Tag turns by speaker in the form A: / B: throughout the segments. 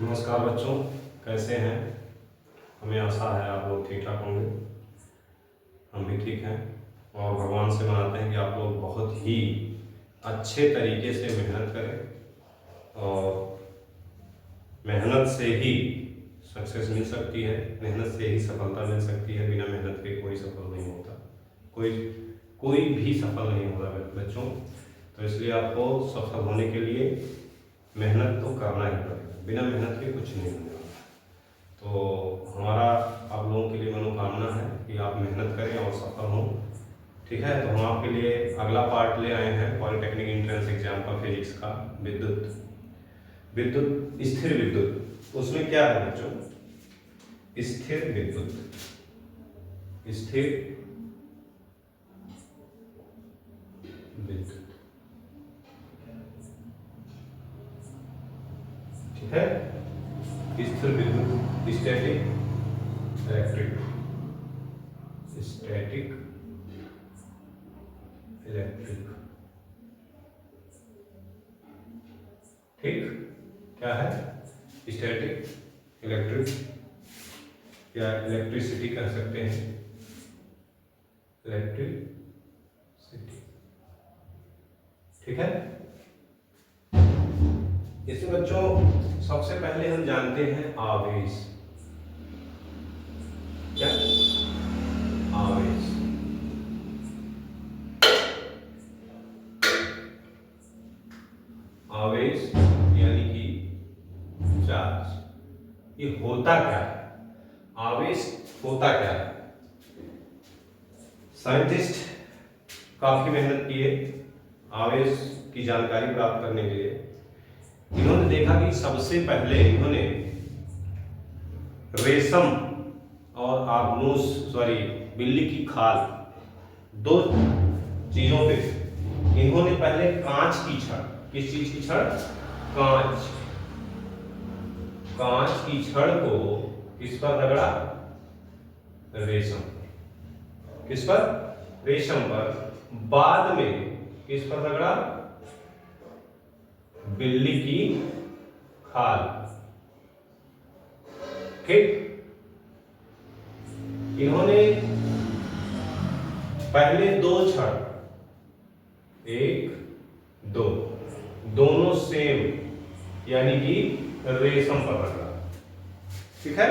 A: नमस्कार बच्चों, कैसे हैं। हमें आशा है आप लोग ठीक ठाक होंगे। हम भी ठीक हैं और भगवान से मनाते हैं कि आप लोग बहुत ही अच्छे तरीके से मेहनत करें और मेहनत से ही सक्सेस मिल सकती है, मेहनत से ही सफलता मिल सकती है। बिना मेहनत के कोई सफल नहीं होता, कोई कोई भी सफल नहीं होता बच्चों। तो इसलिए आपको सफल होने के लिए मेहनत तो करना ही पड़ेगा, बिना मेहनत के कुछ नहीं होने वाला। तो हमारा आप लोगों के लिए मनोकामना है कि आप मेहनत करें और सफल हों। ठीक है, तो हम आपके लिए अगला पार्ट ले आए हैं पॉलिटेक्निक एंट्रेंस एग्जाम का फिजिक्स का, विद्युत विद्युत स्थिर विद्युत। उसमें क्या है बच्चों, स्थिर विद्युत, स्थिर विद्युत। ठीक है, स्थिर विद्युत, स्टैटिक इलेक्ट्रिक, स्टैटिक इलेक्ट्रिक। ठीक, क्या है स्टैटिक इलेक्ट्रिक या इलेक्ट्रिसिटी कह सकते हैं, इलेक्ट्रिसिटी। ठीक है, इसमें बच्चों सबसे पहले हम जानते हैं आवेश। क्या आवेश, आवेश यानी कि चार्ज। ये होता क्या है, आवेश होता क्या है। साइंटिस्ट काफी मेहनत किए आवेश की जानकारी प्राप्त करने के लिए। इन्होंने देखा कि सबसे पहले इन्होंने रेशम और बिल्ली की खाल, दो चीजों पे इन्होंने पहले कांच की छड़, किस चीज की छड़, कांच कांच की छड़ को किस पर रगड़ा, रेशम पर। किस पर, रेशम पर। बाद में किस पर रगड़ा, बिल्ली की खाल। ठीक, इन्होंने पहले दो छड़, एक दो, दोनों सेम यानी कि रेशम पर रगड़ा। ठीक है,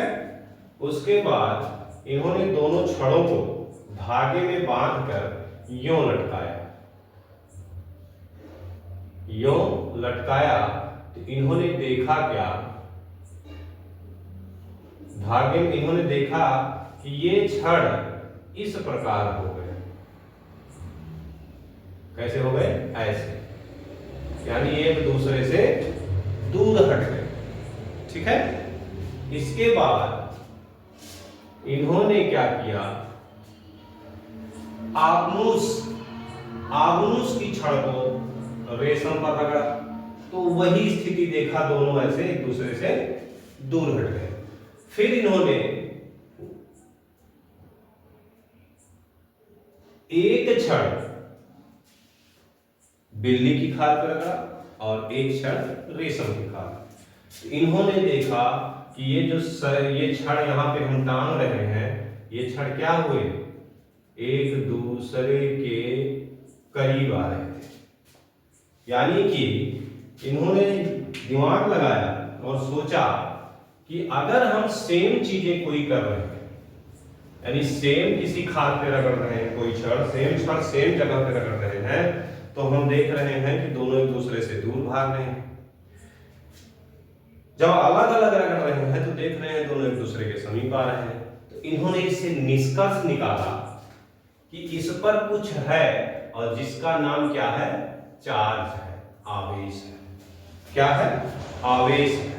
A: उसके बाद इन्होंने दोनों छड़ों को धागे में बांधकर यूं लटकाया, यूं लटकाया। तो इन्होंने देखा क्या, धागे में इन्होंने देखा कि ये छड़ इस प्रकार हो गए। कैसे हो गए, ऐसे, यानी एक दूसरे से दूर हट गए। ठीक है, इसके बाद इन्होंने क्या किया, आगनूस की छड़ को रेशम पर रगड़ा। तो वही स्थिति देखा, दोनों ऐसे एक दूसरे से दूर हट गए। फिर इन्होंने एक छड़ बिल्ली की खाल पर रगड़ा और एक छड़ रेशम की खाल। तो इन्होंने देखा कि ये छड़ यहां पे हम टांग रहे हैं, ये छड़ क्या हुए, एक दूसरे के करीब आ रहे थे। यानी कि इन्होंने दिमाग लगाया और सोचा कि अगर हम सेम चीजें कोई कर रहे हैं, यानी सेम किसी खाल पे रगड़ रहे हैं, कोई छड़ सेम जगह पे रगड़ रहे हैं, तो हम देख रहे हैं कि दोनों एक दूसरे से दूर भाग रहे हैं। जब अलग अलग रगड़ रहे हैं तो देख रहे हैं दोनों एक दूसरे के समीप आ रहे हैं। तो इन्होंने इससे निष्कर्ष निकाला कि इस पर कुछ है और जिसका नाम क्या है, चार्ज है, आवेश है। क्या है, आवेश है।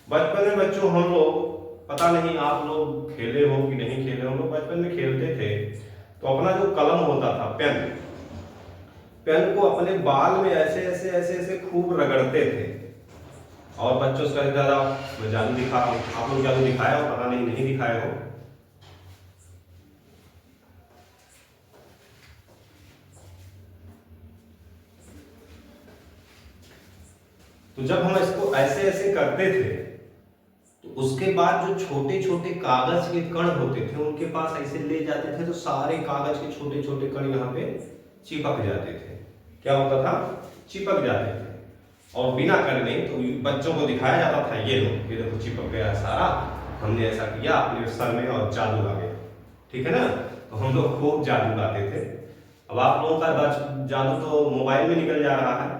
A: बचपन में बच्चों हम लोग, पता नहीं आप लोग खेले हो कि नहीं खेले हो, हम लोग बचपन में खेलते थे तो अपना जो कलम होता था, पेन को अपने बाल में ऐसे ऐसे ऐसे ऐसे खूब रगड़ते थे। और बच्चों से कहते दादा मैं जादू दिखा, आप लोग जादू दिखाया हो, पता नहीं दिखाए हो। तो जब हम इसको ऐसे ऐसे करते थे तो उसके बाद जो छोटे छोटे कागज के कण होते थे उनके पास ऐसे ले जाते थे तो सारे कागज के छोटे छोटे कण यहाँ पे चिपक जाते थे। क्या होता था? चिपक जाते थे। और बिना करने तो बच्चों को दिखाया जाता था, ये लो, ये देखो चिपक गया सारा, हमने ऐसा किया अपने सर में और जादू आ गया। ठीक है ना? तो हम लोग खूब जादू गाते थे। अब आप लोगों का जादू तो मोबाइल में निकल जा रहा है।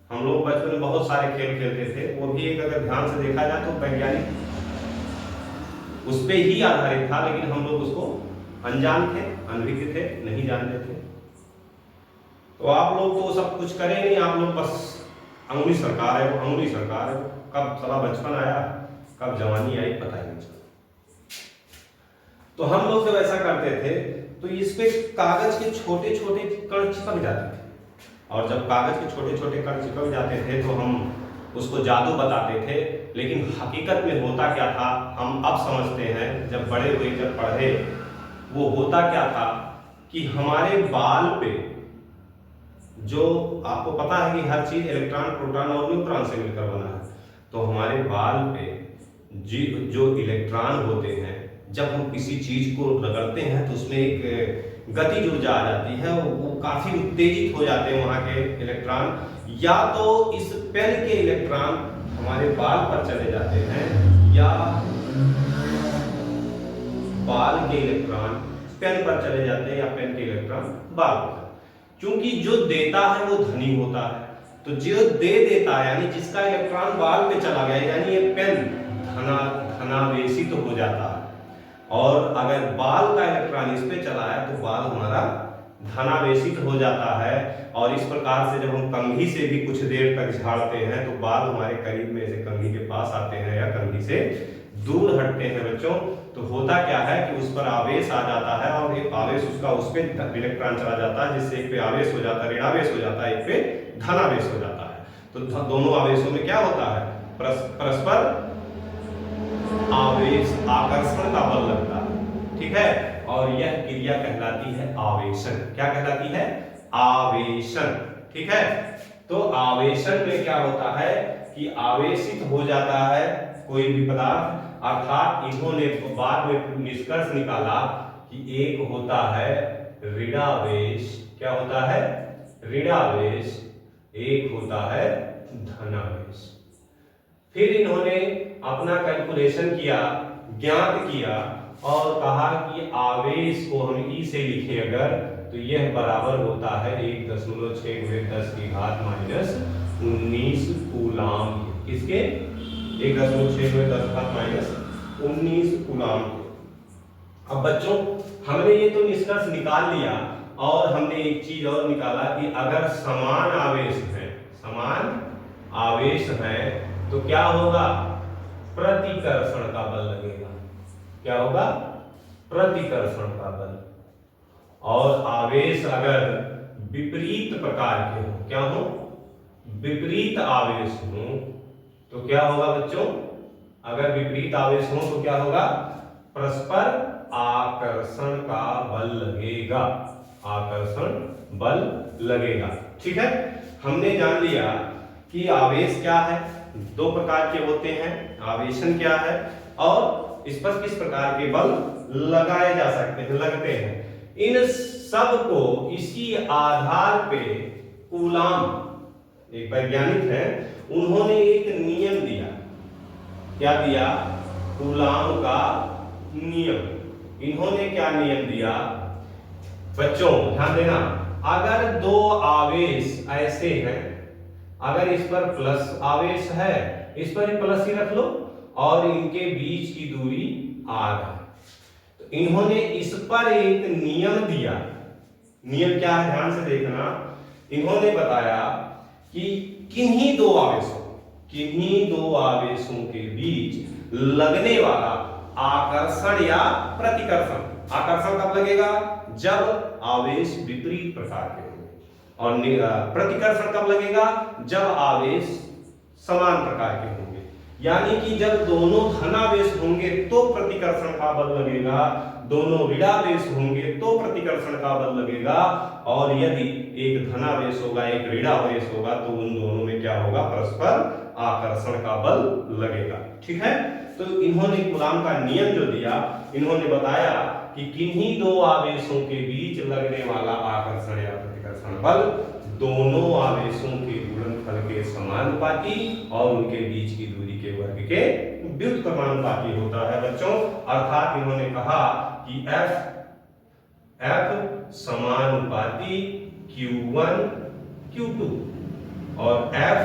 A: हम लोग बचपन में बहुत सारे खेल खेलते थे, वो भी एक अगर ध्यान से देखा जाए तो वैज्ञानिक उस पर ही आधारित था, लेकिन हम लोग उसको अनजान थे, अनभिज्ञ थे, नहीं जानते थे। तो आप लोग तो सब कुछ करें नहीं, आप लोग बस अंगुली सरकार है, वो अंगुली सरकार है। कब साला बचपन आया, कब जवानी आई, पता ही नहीं चला। तो हम लोग जब ऐसा करते थे तो इस पे कागज के छोटे छोटे कण चिपक जाते थे, और जब कागज के छोटे छोटे कण चिपक जाते थे तो हम उसको जादू बताते थे। लेकिन हकीकत में होता क्या था हम अब समझते हैं, जब बड़े हुए, जब पढ़े, वो होता क्या था कि हमारे बाल पे, जो आपको पता है कि हर चीज इलेक्ट्रॉन, प्रोटॉन और न्यूट्रॉन से मिलकर बना है, तो हमारे बाल पे जो इलेक्ट्रॉन होते हैं, जब हम किसी चीज को रगड़ते हैं तो उसमें एक गति ऊर्जा आ जाती है, वो काफी उत्तेजित हो जाते हैं वहां के इलेक्ट्रॉन, या तो इस पेन के इलेक्ट्रॉन हमारे बाल पर चले जाते हैं, या बाल के इलेक्ट्रॉन पेन पर चले जाते हैं, या पेन के इलेक्ट्रॉन बाल पर। क्योंकि जो देता है वो धनी होता है, तो जो दे देता है यानी जिसका इलेक्ट्रॉन बाल पे चला गया, यानी ये पेन धनावेशित तो हो जाता है, और अगर बाल का इलेक्ट्रॉन इस पे चला है तो बाल हमारा धनावेशित हो जाता है। और इस प्रकार से जब हम कंघी से भी कुछ देर तक झाड़ते हैं तो बाल हमारे करीब में से कंघी के पास आते हैं या कंघी से दूर हटते हैं बच्चों। तो होता क्या है कि उस पर आवेश आ जाता है, और ये आवेश उसका उस पे इलेक्ट्रॉन चला जाता है, जिससे एक पे आवेश हो जाता है, ऋणावेश हो जाता है, एक पे धनावेश हो जाता है। तो दोनों आवेशों में क्या होता है? परस्पर आवेश, आकर्षण का बल लगता है। ठीक है? और यह क्रिया कहलाती है आवेशन। क्या कहलाती है? आवेशन। ठीक है? तो आवेशन में क्या होता है कि आवेशित हो जाता है कोई भी पदार्थ, अर्थात इन्होंने बाद में निष्कर्ष निकाला कि एक होता है ऋणावेश। क्या होता है? ऋणावेश। एक होता है धनावेश। फिर इन्होंने अपना कैलकुलेशन किया, ज्ञात किया, और कहा कि आवेश को हम ई से लिखें अगर, तो यह बराबर होता है 1.6×10⁻⁻19 कूलाम। किसके? 1.6×10⁻⁻19 कूलाम। अब बच्चों हमने ये तो निष्कर्ष निकाल लिया, और हमने एक चीज और निकाला कि अगर समान आवेश है, समान आवेश है, तो क्या होगा? प्रतिकर्षण का बल लगेगा। क्या होगा? प्रतिकर्षण का बल। और आवेश अगर विपरीत प्रकार के हो, क्या हो? विपरीत आवेश हो, तो क्या होगा बच्चों? अगर विपरीत आवेश हो तो क्या होगा? परस्पर आकर्षण का बल लगेगा। आकर्षण बल लगेगा। ठीक है? हमने जान लिया कि आवेश क्या है, दो प्रकार के होते हैं, आवेशन क्या है, और इस पर किस प्रकार के बल लगाए जा सकते हैं, लगते हैं। इन सब को इसी आधार पे कूलाम, एक वैज्ञानिक है, उन्होंने एक नियम दिया। क्या दिया? कूलाम का नियम। इन्होंने क्या नियम दिया बच्चों? ध्यान देना, अगर दो आवेश ऐसे हैं, अगर इस पर प्लस आवेश है, इस पर प्लस ही रख लो, और इनके बीच की दूरी r है, तो इन्होंने इस पर एक नियम दिया। नियम क्या है? ध्यान से देखना। इन्होंने बताया कि किन्हीं दो आवेशों के बीच लगने वाला आकर्षण या प्रतिकर्षण, आकर्षण कब लगेगा? जब आवेश विपरीत प्रकार के होंगे, और प्रतिकर्षण कब लगेगा? जब आवेश समान प्रकार के होंगे। यानी कि जब दोनों धनावेश होंगे तो प्रतिकर्षण का बल लगेगा, दोनों ऋणावेश होंगे तो प्रतिकर्षण का बल लगेगा, और यदि एक धनावेश होगा, एक ऋणावेश होगा, तो उन दोनों में क्या होगा? परस्पर आकर्षण का बल लगेगा। ठीक है, तो इन्होंने कूलाम का नियम जो दिया, इन्होंने बताया कि किन्हीं दो आवेशों के बीच लगने वाला आकर्षण या प्रतिकर्षण बल दोनों आवेशों के गुणनफल के समानुपाती और उनके बीच की दूरी के वर्ग के व्युत्क्रमानुपाती होता है बच्चों। अर्थात इन्होंने कहा कि F समानुपाती Q1 Q2 और F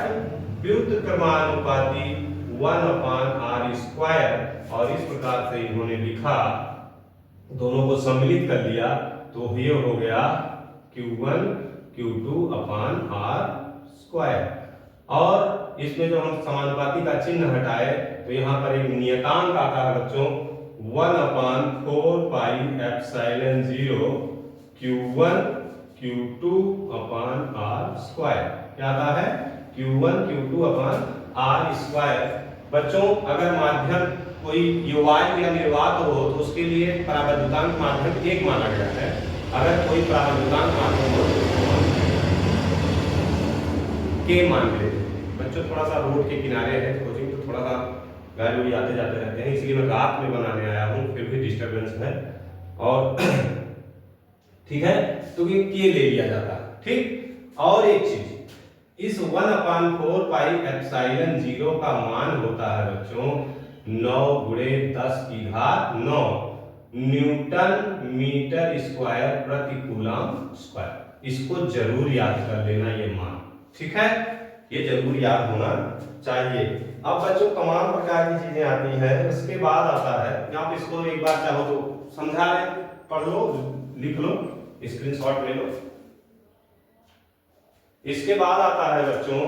A: व्युत्क्रमानुपाती 1/r²। और इस प्रकार से इन्होंने लिखा, दोनों को सम्मिलित कर लिया तो ये हो गया Q1 Q2/r²। और इसमें जो हम समानुपाती का चिन्ह हटाए तो यहाँ पर एक नियतांक आता है बच्चों 1/4πε0 Q1 Q2/r²। क्या आता है? Q1 Q2/r²। बच्चों अगर माध्यम कोई युवायु या निर्वात हो तो उसके लिए परावैद्युतांक माध्यम 1 माना गया है। अगर कोई परावैद्युतांक माध्यम हो तो के मान लेते हैं। बच्चों थोड़ा सा रोड के किनारे है कोचिंग, तो थोड़ा सा गाड़ी उड़ी आते जाते रहते हैं, इसलिए मैं रात में बनाने आया हूँ, फिर भी डिस्टरबेंस है। और ठीक है, तो ये के ले लिया जाता है। ठीक, और एक चीज, इस 1/4πε0 का मान होता है बच्चों 9 × 10⁻⁹ न्यूटन मीटर स्क्वायर प्रति कूलम स्क्वायर। इसको जरूर याद कर लेना ये मान। ठीक है, ये जरूर याद होना चाहिए। अब बच्चों तमाम प्रकार की चीजें आती हैं। उसके बाद आता है, आप इसको एक बार चाहो तो समझा लें, पढ़ लो, लिख लो, स्क्रीनशॉट ले लो। इसके बाद आता है बच्चों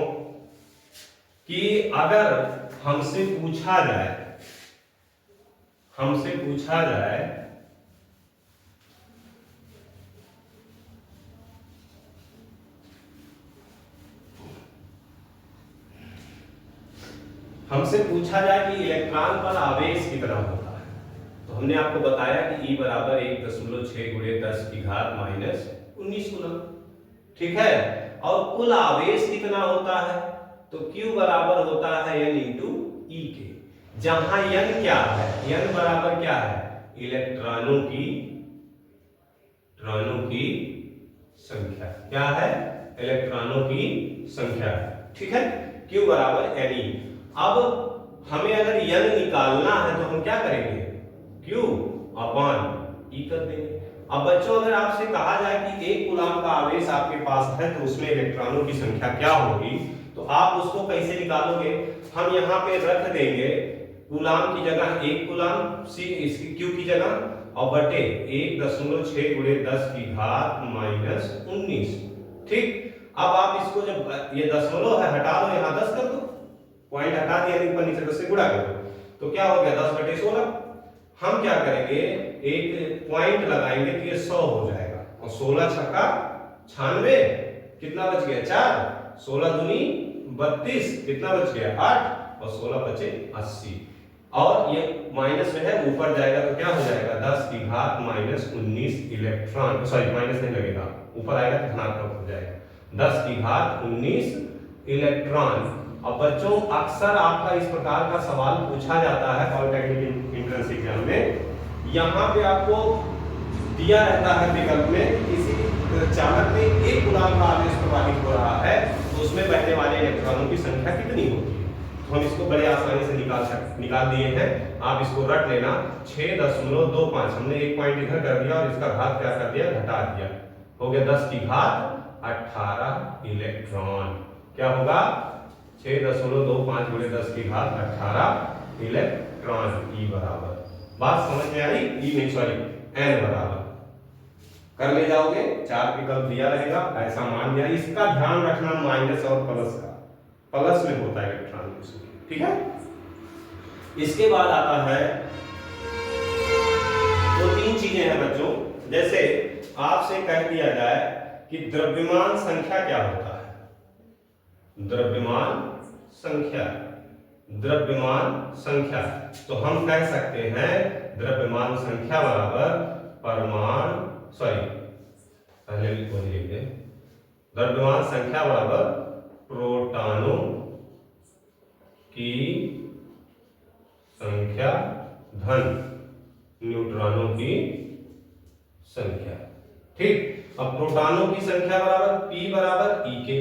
A: कि अगर हमसे पूछा जाए कि इलेक्ट्रॉन पर आवेश कितना होता है, तो हमने आपको बताया कि E बराबर 1.6 × 10⁻⁻19 कूलम। ठीक है, और कुल आवेश कितना होता है, तो Q बराबर होता है N × E के, जहां N क्या है, N बराबर क्या है, इलेक्ट्रॉनों की संख्या। क्या है? इलेक्ट्रॉनों की संख्या। ठीक है, Q बराबर Ne। अब हमें अगर N निकालना है तो हम क्या करेंगे, Q/E कर देंगे। अब बच्चों अगर आपसे कहा जाए कि 1 कूलम का आवेश आपके पास है तो उसमें इलेक्ट्रॉनों की संख्या क्या होगी, तो आप उसको कैसे निकालोगे? हम यहाँ पे रख देंगे कूलम की जगह 1 कूलम, C इसकी Q की जगह, और बटे 1.6 × 10⁻⁻19। ठीक, अब आप इसको जब ये दशमलव है हटा दो, यहाँ 10 कर दो, पॉइंट हटा दिया, ऊपर नीचे 10 से गुणा कर दो, तो क्या हो गया 10/16। हम क्या करेंगे, एक पॉइंट लगाएंगे तो ये 100 हो जाएगा, और 16 छक्का 96, कितना बच गया 4, 16 दूनी 32, कितना बच गया 8, और 16 बचे 80। और ये माइनस में है, ऊपर जाएगा तो क्या हो जाएगा 10⁻⁻19 इलेक्ट्रॉन, सॉरी माइनस नहीं लगेगा, ऊपर आएगा तो धनात्मक हो जाएगा 10⁻19 इलेक्ट्रॉन। अब बच्चों अक्सर आपका इस प्रकार का सवाल पूछा जाता है पॉलिटेक्निक एंट्रेंस एग्जाम में। यहाँ पे आपको दिया रहता है विकल्प में किसी चालक में 1 कूलम का आवेश प्रवाहित हो रहा है तो उसमें बहने वाले इलेक्ट्रॉनों की संख्या कितनी होती है। तो हम इसको बड़े आसानी से निकाल दिए हैं, आप इसको रट लेना 6.25। हमने एक पॉइंट इधर कर दिया और इसका घात क्या कर दिया, घटा दिया, हो गया 10⁻18 इलेक्ट्रॉन। क्या होगा 6.25 × 10⁻18 इलेक्ट्रॉन। E बराबर, बात समझ में आई, E नहीं सॉरी N बराबर कर ले जाओगे, 4 विकल्प दिया रहेगा, ऐसा मान लिया। इसका ध्यान रखना माइनस और प्लस का, प्लस में होता है इलेक्ट्रॉन। ठीक है, इसके बाद आता है तो 3 चीजें हैं बच्चों, जैसे आपसे कह दिया जाए कि द्रव्यमान संख्या क्या होता है, द्रव्यमान संख्या, तो हम कह सकते हैं द्रव्यमान संख्या बराबर द्रव्यमान संख्या बराबर प्रोटॉनों की संख्या धन न्यूट्रॉनों की संख्या। ठीक, अब प्रोटॉनों की संख्या बराबर P बराबर E के,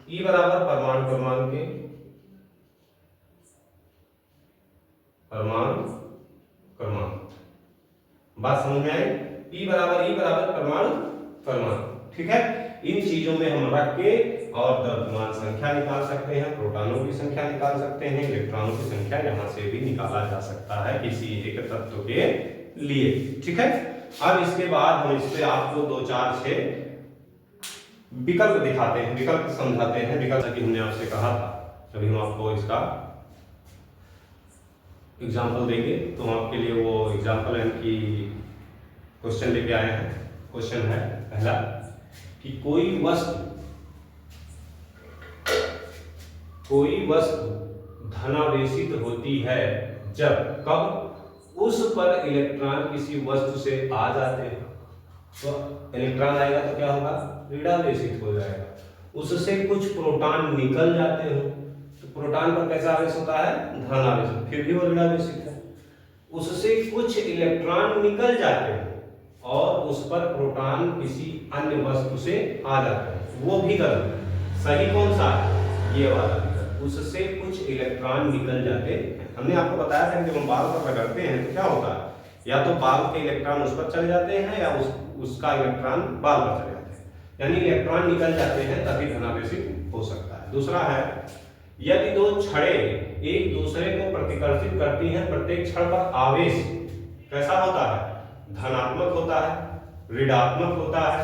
A: E बराबर परमाणु क्रमांक। बात समझ में आई? P बराबर E बराबर परमाणु। ठीक है, इन चीजों में हम रख के और द्रव्यमान संख्या निकाल सकते हैं, प्रोटॉनों की संख्या निकाल सकते हैं, इलेक्ट्रॉनों की संख्या यहां से भी निकाला जा सकता है किसी एक तत्व के लिए। ठीक है, अब इसके बाद हम इस पे आपको 2 4 6 विकल्प दिखाते हैं, विकल्प समझाते हैं। विकल्प कि हमने आपसे कहा था, अभी हम आपको इसका एग्जाम्पल देंगे, तो हम आपके लिए वो एग्जाम्पल है कि क्वेश्चन लेके आए हैं। क्वेश्चन है पहला कि कोई वस्तु धनावेशित होती है जब कब उस पर इलेक्ट्रॉन किसी वस्तु से आ जाते हैं, तो इलेक्ट्रॉन आएगा तो क्या होगा, ऋणावेशित हो जाएगा। उससे कुछ प्रोटॉन निकल जाते हो, तो प्रोटॉन पर कैसा आवेश होता है, धनावेशित, फिर भी वो ऋणावेशित है। उससे कुछ इलेक्ट्रॉन निकल जाते हैं और उस पर प्रोटॉन किसी अन्य वस्तु से आ जाते हैं, वो भी गलत है। सही कौन सा है, ये वाला विकल्प, उससे कुछ इलेक्ट्रॉन निकल जाते हैं। हमने आपको बताया था कि जब हम बाल पर रगड़ते हैं तो क्या होता है, या तो बाल के इलेक्ट्रॉन उस पर चले जाते हैं या उसका इलेक्ट्रॉन बाल पर चले जाते हैं, यानी इलेक्ट्रॉन निकल जाते हैं, तभी धनावेशित हो सकता है। दूसरा है, यदि 2 छड़ें एक दूसरे को प्रतिकर्षित करती हैं, प्रत्येक छड़ पर आवेश कैसा होता है, धनात्मक होता है, ऋणात्मक होता है।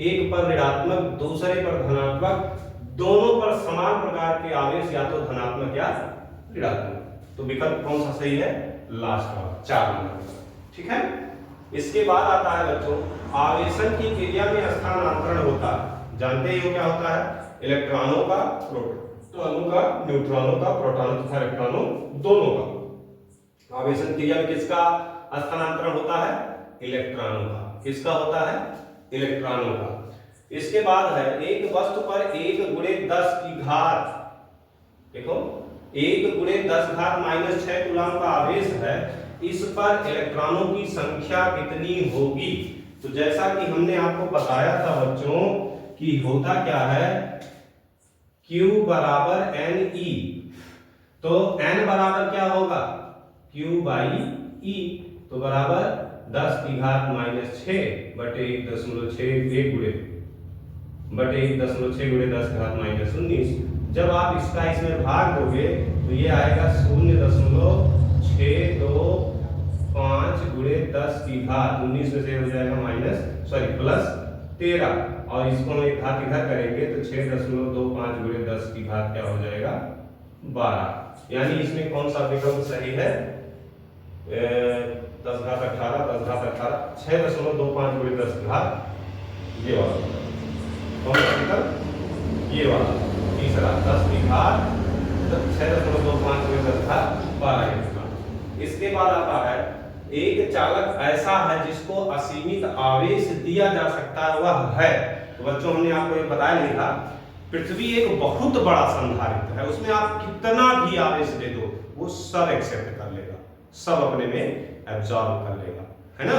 A: एक पर ऋणात्मक, दूसरे पर धनात्मक, दोनों पर समान प्रकार के आवेश या तो धनात्मक या ऋणात्मक। तो विकल्प कौन सा सही है, लास्ट वाला 4 नंबर। ठीक है, इसके बाद आता है बच्चों, आवेशन की क्रिया में स्थानांतरण होता है। जानते ही हो क्या होता है, इलेक्ट्रॉनों का, प्रोटॉनों का, न्यूट्रॉनों का, प्रोटॉनों तथा इलेक्ट्रॉनों दोनों का आवेशन क्रिया में किसका स्थानांतरण होता है, इलेक्ट्रॉनों का। किसका होता है, इलेक्ट्रॉनों का। इसके बाद है, एक वस्तु पर 1 × 10 की घात, देखो 1 × 10 घात -6 कूलम का आवेश है, इस पर इलेक्ट्रॉनों की संख्या कितनी होगी। तो जैसा कि हमने आपको बताया था बच्चों कि होता क्या है, Q बराबर NE, तो N बराबर क्या होगा, Q/E, तो बराबर 10 की घात -6 बटे 1.6 बटे 1.6 × 10 की घात -19। जब आप इसका इसमें भाग दोगे तो ये आएगा 0.625 × 10 की घात 19 में से हो जाएगा +13, और इसको हम एक घात इधर करेंगे तो 6.25 × 10 की घात क्या हो जाएगा, 12। यानी इसमें कौन सा विकल्प सही है, 10 घात 18, 10 घात 18, 6.25 × 10 की घात, ये वाला कौन सा विकल्प, ये वाला तीसरा, 10 की घात 6.25 × 10 की घात 12। इसके बाद आता है, एक चालक ऐसा है जिसको असीमित आवेश दिया जा सकता है, वह है। तो बच्चों हमने आपको ये बताया नहीं था, पृथ्वी एक बहुत बड़ा संधारित्र है, उसमें आप कितना भी आवेश दे दो वो सब एक्सेप्ट कर लेगा, सब अपने में एब्जॉर्ब कर लेगा, है ना।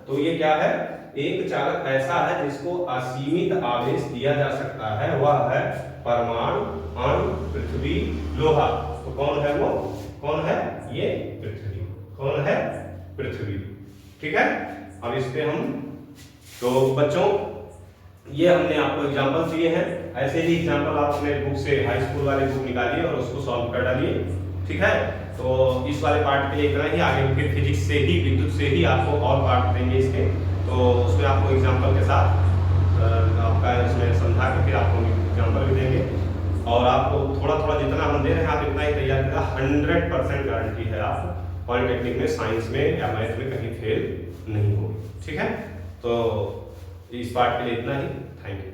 A: तो ये क्या है, एक चालक ऐसा है जिसको असीमित आवेश दिया जा सकता है, वह है परमाणु, अणु, पृथ्वी, लोहा। तो कौन है वो, कौन है, ये पृथ्वी। कौन है, पृथ्वी। ठीक है, अब इस पे हम, तो बच्चों ये हमने आपको एग्जांपल दिए हैं, ऐसे ही एग्जांपल आप अपने बुक से, हाई स्कूल वाले बुक निकालिए और उसको सॉल्व कर डालिए। ठीक है, तो इस वाले पार्ट के लिए इतना ही, आगे फिर फिजिक्स से ही, विद्युत से ही आपको और पार्ट देंगे इसके, तो उसमें आपको एग्जांपल के साथ आपका इसमें समझा के फिर आपको एग्जांपल भी देंगे, और आपको थोड़ा थोड़ा जितना हम दे रहे हैं आप इतना ही तैयार करेगा। 100% गारंटी है आप पॉलिटेक्निक में, साइंस में या मैथ में कहीं फेल नहीं होगी। ठीक है, तो इस पार्ट के लिए इतना ही, थैंक यू।